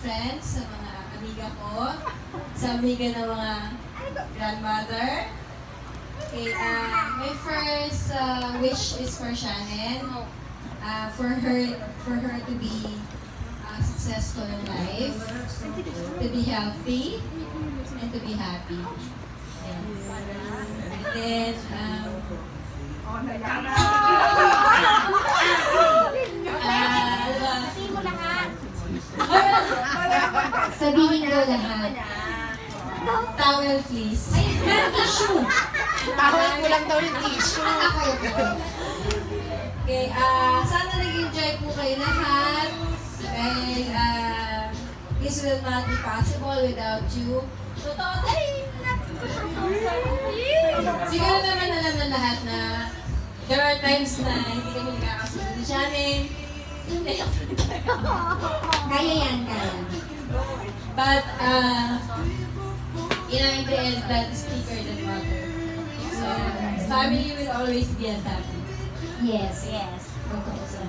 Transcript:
friends, sa mga amiga ko, sa amiga ng mga grandmother. Okay, my first wish is for Shannon. For her to be successful in life, to be healthy, and to be happy. And then, sabihin ko lahat. Towel, please. Ay, tissue. Tawag ko lang daw yung tissue. Ako yun. Okay, sana nag-enjoy po kayo lahat. And this will not be possible without you. Totoo, dahil siguro naman alam na lahat na there are times na hindi kami nagkakasundo ni Shannon. Kaya yan, kaya. But, in the end, that is thicker than water. So, family will always be a family. Yes, yes. So,